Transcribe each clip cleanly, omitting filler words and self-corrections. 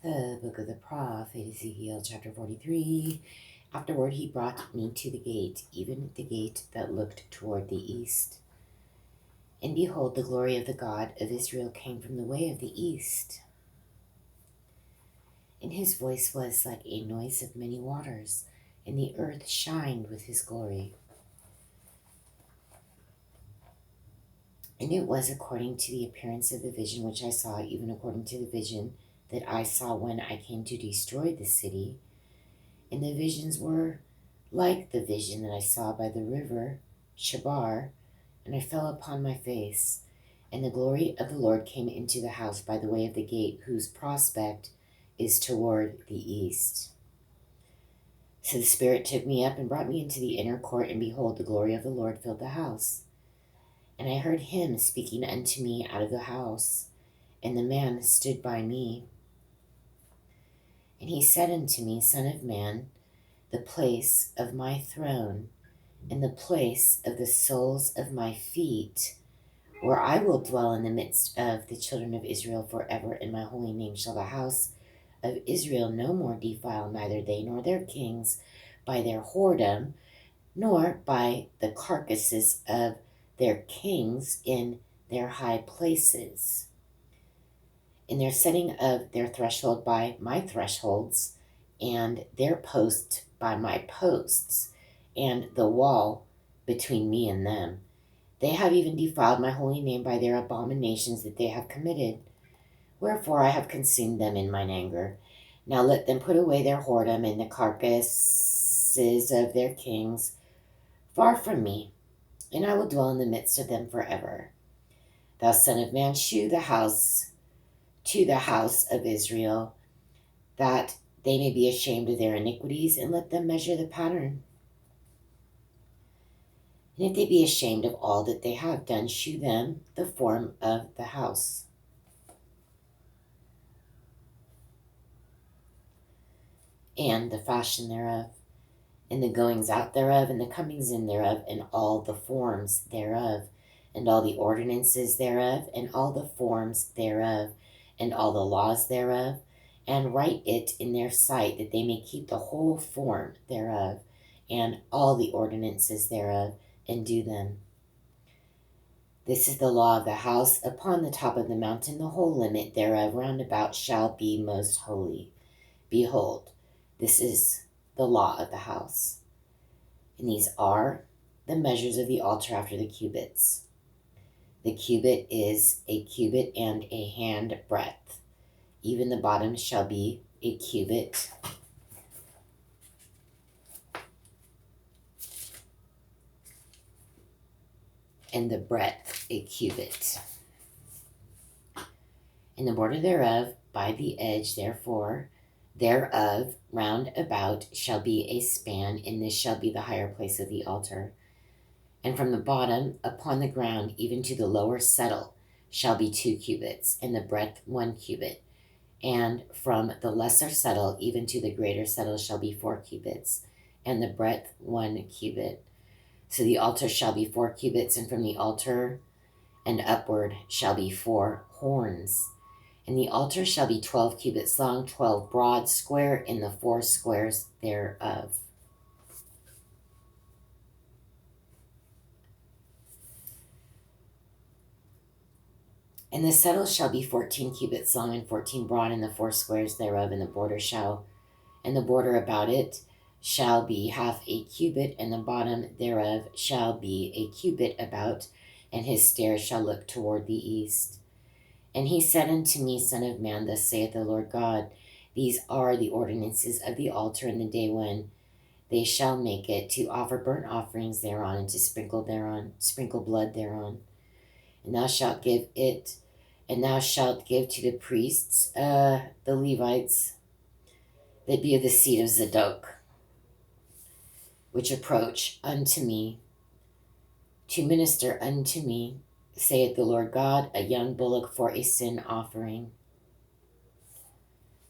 The book of the prophet Ezekiel, chapter 43. Afterward he brought me to the gate, even the gate that looked toward the east. And behold, the glory of the God of Israel came from the way of the east. And his voice was like a noise of many waters, and the earth shined with his glory. And it was according to the appearance of the vision which I saw, even according to the vision that I saw when I came to destroy the city. And the visions were like the vision that I saw by the river Shabar, and I fell upon my face. And the glory of the Lord came into the house by the way of the gate, whose prospect is toward the east. So the Spirit took me up and brought me into the inner court, and behold, the glory of the Lord filled the house. And I heard him speaking unto me out of the house, and the man stood by me. And he said unto me, Son of man, the place of my throne, and the place of the soles of my feet, where I will dwell in the midst of the children of Israel forever, in my holy name shall the house of Israel no more defile, neither they nor their kings, by their whoredom, nor by the carcasses of their kings in their high places. In their setting of their threshold by my thresholds, and their post by my posts, and the wall between me and them. They have even defiled my holy name by their abominations that they have committed. Wherefore I have consumed them in mine anger. Now let them put away their whoredom and the carcasses of their kings far from me, and I will dwell in the midst of them forever. Thou son of man, shew the house to the house of Israel, that they may be ashamed of their iniquities, and let them measure the pattern. And if they be ashamed of all that they have done, shew them the form of the house. And the fashion thereof, and the goings out thereof, and the comings in thereof, and all the forms thereof, and all the ordinances thereof, and all the forms thereof, and all the laws thereof, and write it in their sight, that they may keep the whole form thereof, and all the ordinances thereof, and do them. This is the law of the house upon the top of the mountain. The whole limit thereof round about shall be most holy. Behold, this is the law of the house. And these are the measures of the altar after the cubits. The cubit is a cubit and a hand breadth. Even the bottom shall be a cubit. And the breadth a cubit. And the border thereof by the edge therefore thereof round about shall be a span, and this shall be the higher place of the altar. And from the bottom upon the ground even to the lower settle shall be 2 cubits, and the breadth 1 cubit. And from the lesser settle even to the greater settle shall be 4 cubits, and the breadth 1 cubit. So the altar shall be 4 cubits, and from the altar and upward shall be 4 horns. And the altar shall be 12 cubits long, 12 broad, square in the 4 squares thereof. And the settle shall be 14 cubits long and 14 broad in the 4 squares thereof, and the border about it shall be half a cubit, and the bottom thereof shall be a cubit about, and his stairs shall look toward the east. And he said unto me, Son of man, thus saith the Lord God, these are the ordinances of the altar in the day when they shall make it, to offer burnt offerings thereon, and to sprinkle blood thereon. And thou shalt give it, and thou shalt give to the priests, the Levites, that be of the seed of Zadok, which approach unto me, to minister unto me, saith the Lord God, a young bullock for a sin offering.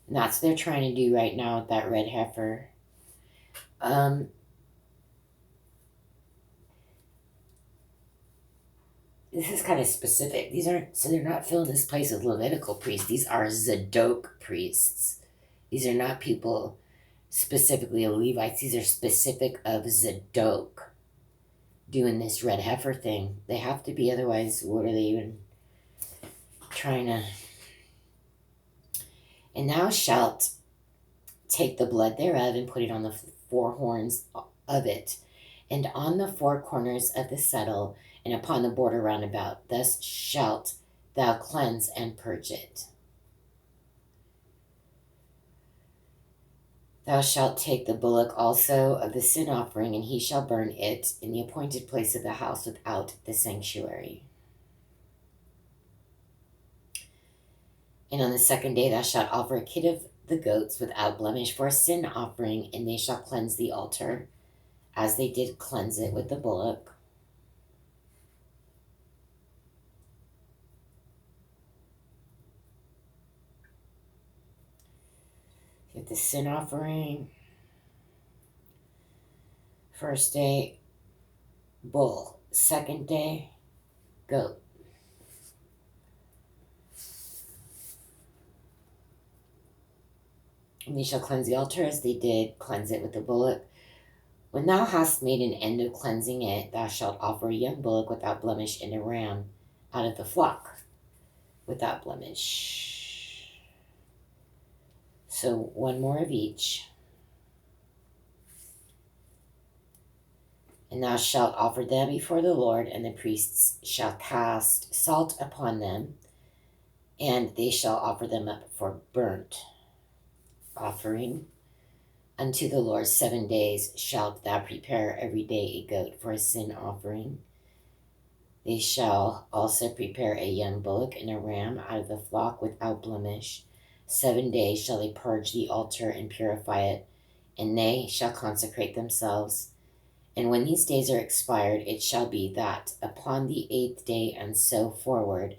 And that's what they're trying to do right now with that red heifer. this is kind of specific. These aren't, so they're not filling this place with Levitical priests. These are Zadok priests. These are not people specifically of Levites. These are specific of Zadok doing this red heifer thing. They have to be, otherwise, what are they even trying to? And thou shalt take the blood thereof and put it on the four horns of it, and on the four corners of the settle, and upon the border round about. Thus shalt thou cleanse and purge it. Thou shalt take the bullock also of the sin offering, and he shall burn it in the appointed place of the house without the sanctuary. And on the second day thou shalt offer a kid of the goats without blemish for a sin offering, and they shall cleanse the altar, as they did cleanse it with the bullock. Get the sin offering. First day, bull. Second day, goat. And they shall cleanse the altar as they did cleanse it with the bullock. When thou hast made an end of cleansing it, thou shalt offer a young bullock without blemish and a ram out of the flock without blemish. So one more of each. And thou shalt offer them before the Lord, and the priests shall cast salt upon them, and they shall offer them up for burnt offering unto the Lord. 7 days shalt thou prepare every day a goat for a sin offering. They shall also prepare a young bullock and a ram out of the flock without blemish. 7 days shall they purge the altar and purify it, and they shall consecrate themselves. And when these days are expired, it shall be that upon the 8th day and so forward,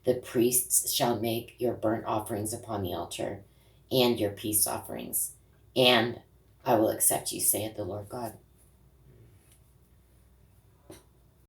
the priests shall make your burnt offerings upon the altar, and your peace offerings, and I will accept you, saith the Lord God.